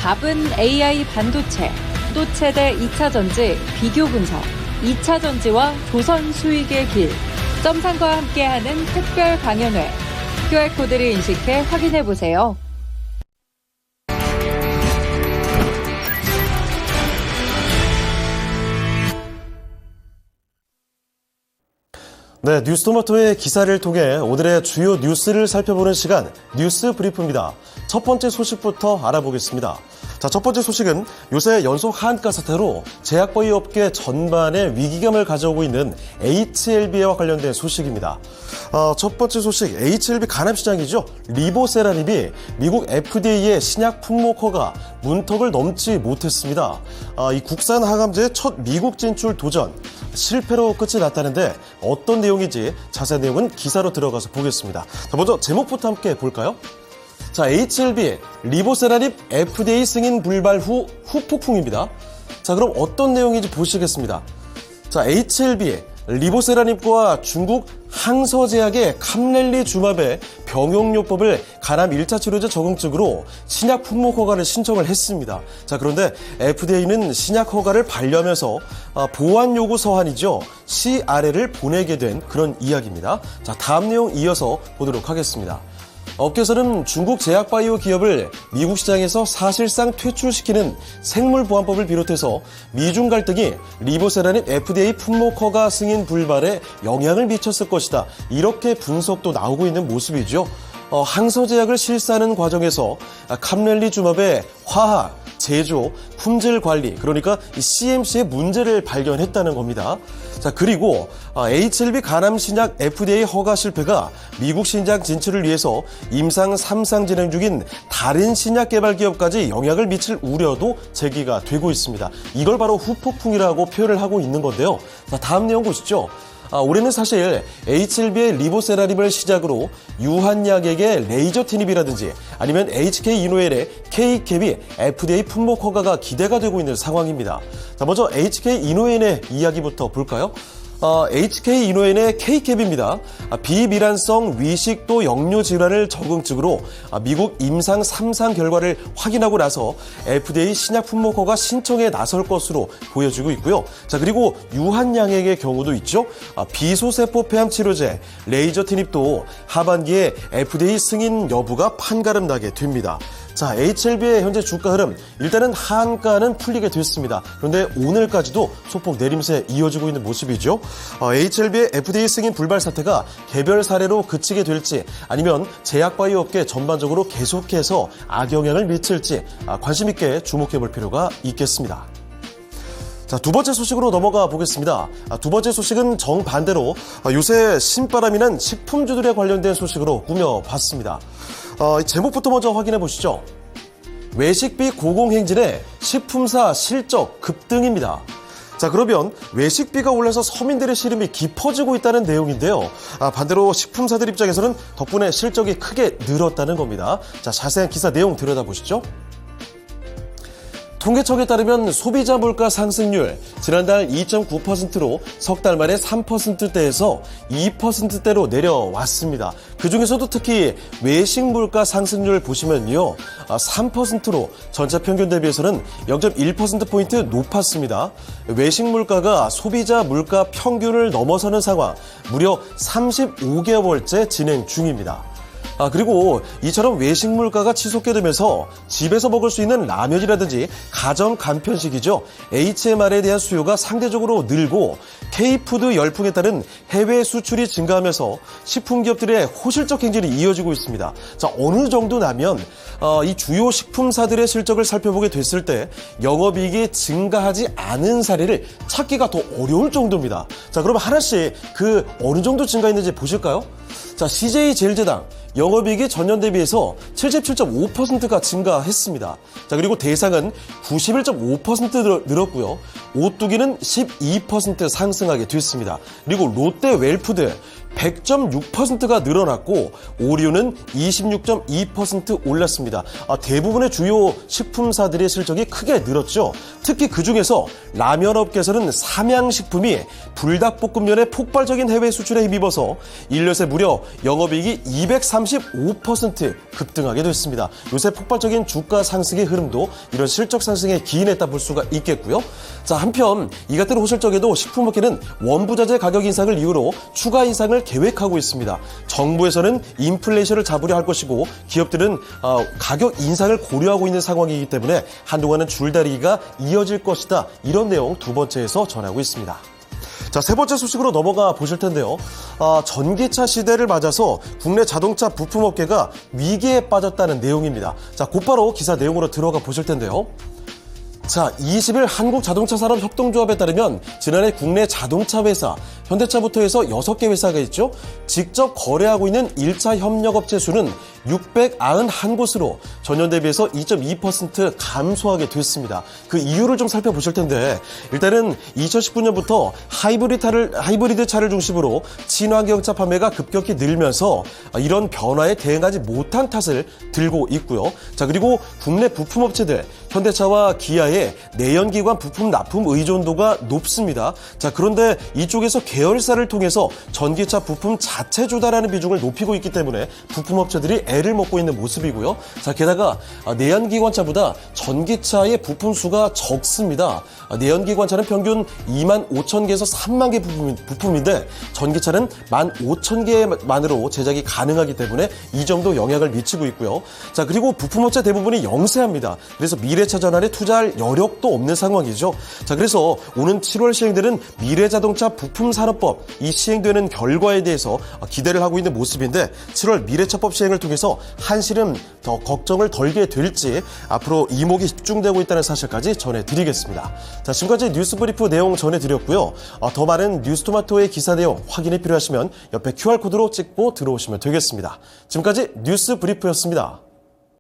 답은 AI 반도체, 또 최대 2차 전지 비교 분석, 2차 전지와 조선 수익의 길, 점상과 함께하는 특별 강연회. QR코드를 인식해 확인해보세요. 네, 뉴스토마토의 기사를 통해 오늘의 주요 뉴스를 살펴보는 시간, 뉴스 브리프입니다. 첫 번째 소식부터 알아보겠습니다. 자, 첫 번째 소식은 요새 연속 하한가 사태로 제약바이오 업계 전반에 위기감을 가져오고 있는 HLB와 관련된 소식입니다. 첫 번째 소식, HLB 간암시장이죠. 리보세라닙이 미국 FDA의 신약 품목 허가 문턱을 넘지 못했습니다. 이 국산 항암제의 첫 미국 진출 도전, 실패로 끝이 났다는데 어떤 내용인지 자세한 내용은 기사로 들어가서 보겠습니다. 자, 먼저 제목부터 함께 볼까요? 자, HLB, 리보세라닙 FDA 승인 불발 후 후폭풍입니다. 자, 그럼 어떤 내용인지 보시겠습니다. 자, HLB, 리보세라닙과 중국 항서제약의 캄렐리주맙의 병용요법을 간암 1차 치료제 적응증으로 신약 품목 허가를 신청을 했습니다. 자, 그런데 FDA는 신약 허가를 반려하면서 보완 요구 서한이죠. CRL을 보내게 된 그런 이야기입니다. 자, 다음 내용 이어서 보도록 하겠습니다. 업계에서는 중국 제약바이오 기업을 미국 시장에서 사실상 퇴출시키는 생물보안법을 비롯해서 미중 갈등이 리보세라닙 FDA 품목 허가 승인 불발에 영향을 미쳤을 것이다. 이렇게 분석도 나오고 있는 모습이죠. 항서제약을 실사하는 과정에서 캄렐리주맙의 화학, 제조, 품질 관리, 그러니까 CMC의 문제를 발견했다는 겁니다. 자, 그리고 HLB 간암 신약 FDA 허가 실패가 미국 신약 진출을 위해서 임상 3상 진행 중인 다른 신약 개발 기업까지 영향을 미칠 우려도 제기가 되고 있습니다. 이걸 바로 후폭풍이라고 표현을 하고 있는 건데요. 자, 다음 내용 보시죠. 올해는 사실 HLB의 리보세라닙을 시작으로 유한약액의 레이저 티닙이라든지 아니면 HK 이노엘의 K캡이 FDA 품목 허가가 기대가 되고 있는 상황입니다. 자, 먼저 HK 이노엘의 이야기부터 볼까요? HK 이노엔의 K캡입니다. 비밀환성 위식도 역류 질환을 적응증으로 미국 임상 3상 결과를 확인하고 나서 FDA 신약 품목 허가 신청에 나설 것으로 보여지고 있고요. 자, 그리고 유한양액의 경우도 있죠. 비소세포 폐암 치료제 레이저 티닙도 하반기에 FDA 승인 여부가 판가름 나게 됩니다. 자, HLB의 현재 주가 흐름, 일단은 하한가는 풀리게 됐습니다. 그런데 오늘까지도 소폭 내림세 이어지고 있는 모습이죠. HLB의 FDA 승인 불발 사태가 개별 사례로 그치게 될지 아니면 제약바이오 업계 전반적으로 계속해서 악영향을 미칠지 관심 있게 주목해 볼 필요가 있겠습니다. 자, 두 번째 소식으로 넘어가 보겠습니다. 두 번째 소식은 정반대로 요새 신바람이 난 식품주들에 관련된 소식으로 꾸며봤습니다. 제목부터 먼저 확인해 보시죠. 외식비 고공행진에 식품사 실적 급등입니다. 자, 그러면 외식비가 올라서 서민들의 시름이 깊어지고 있다는 내용인데요. 반대로 식품사들 입장에서는 덕분에 실적이 크게 늘었다는 겁니다. 자, 자세한 기사 내용 들여다보시죠. 통계청에 따르면 소비자 물가 상승률 지난달 2.9%로 석 달 만에 3%대에서 2%대로 내려왔습니다. 그중에서도 특히 외식 물가 상승률 보시면요. 3%로 전체 평균 대비해서는 0.1%포인트 높았습니다. 외식 물가가 소비자 물가 평균을 넘어서는 상황 무려 35개월째 진행 중입니다. 그리고 이처럼 외식 물가가 치솟게 되면서 집에서 먹을 수 있는 라면이라든지 가정 간편식이죠. HMR에 대한 수요가 상대적으로 늘고 K푸드 열풍에 따른 해외 수출이 증가하면서 식품기업들의 호실적 행진이 이어지고 있습니다. 자, 어느 정도 나면 이 주요 식품사들의 실적을 살펴보게 됐을 때 영업이익이 증가하지 않은 사례를 찾기가 더 어려울 정도입니다. 자, 그럼 하나씩 그 어느 정도 증가했는지 보실까요? 자, CJ제일제당 영업이익이 전년 대비해서 77.5%가 증가했습니다. 자, 그리고 대상은 91.5% 늘었고요. 오뚜기는 12% 상승하게 됐습니다. 그리고 롯데 웰푸드 100.6%가 늘어났고 오리오는 26.2% 올랐습니다. 대부분의 주요 식품사들의 실적이 크게 늘었죠. 특히 그중에서 라면업계에서는 삼양식품이 불닭볶음면의 폭발적인 해외 수출에 힘입어서 1년 새 무려 영업이익이 235% 급등하게 됐습니다. 요새 폭발적인 주가 상승의 흐름도 이런 실적 상승에 기인했다 볼 수가 있겠고요. 자, 한편 이 같은 호실적에도 식품업계는 원부자재 가격 인상을 이유로 추가 인상을 계획하고 있습니다. 정부에서는 인플레이션을 잡으려 할 것이고 기업들은 가격 인상을 고려하고 있는 상황이기 때문에 한동안은 줄다리기가 이어질 것이다. 이런 내용 두 번째에서 전하고 있습니다. 자, 세 번째 소식으로 넘어가 보실 텐데요. 전기차 시대를 맞아서 국내 자동차 부품업계가 위기에 빠졌다는 내용입니다. 자, 곧바로 기사 내용으로 들어가 보실 텐데요. 자, 20일 한국자동차산업협동조합에 따르면 지난해 국내 자동차 회사, 현대차부터 해서 6개 회사가 있죠. 직접 거래하고 있는 1차 협력업체 수는 691곳으로 전년 대비해서 2.2% 감소하게 됐습니다. 그 이유를 좀 살펴보실 텐데 일단은 2019년부터 하이브리드 차를 중심으로 친환경차 판매가 급격히 늘면서 이런 변화에 대응하지 못한 탓을 들고 있고요. 자, 그리고 국내 부품업체들 현대차와 기아의 내연기관 부품 납품 의존도가 높습니다. 자, 그런데 이쪽에서 계열사를 통해서 전기차 부품 자체 조달하는 비중을 높이고 있기 때문에 부품업체들이 애를 먹고 있는 모습이고요. 자, 게다가 내연기관차보다 전기차의 부품 수가 적습니다. 내연기관차는 평균 2만 5천 개에서 3만 개 부품인데 전기차는 1만 5천 개만으로 제작이 가능하기 때문에 이 점도 영향을 미치고 있고요. 자, 그리고 부품업체 대부분이 영세합니다. 그래서 미래차 전환에 투자할 여력도 없는 상황이죠. 자, 그래서 오는 7월 시행되는 미래자동차 부품산업법 이 시행되는 결과에 대해서 기대를 하고 있는 모습인데 7월 미래차법 시행을 통해서 한시름 더 걱정을 덜게 될지 앞으로 이목이 집중되고 있다는 사실까지 전해드리겠습니다. 자, 지금까지 뉴스브리프 내용 전해드렸고요. 더 많은 뉴스토마토의 기사 내용 확인이 필요하시면 옆에 QR코드로 찍고 들어오시면 되겠습니다. 지금까지 뉴스브리프였습니다.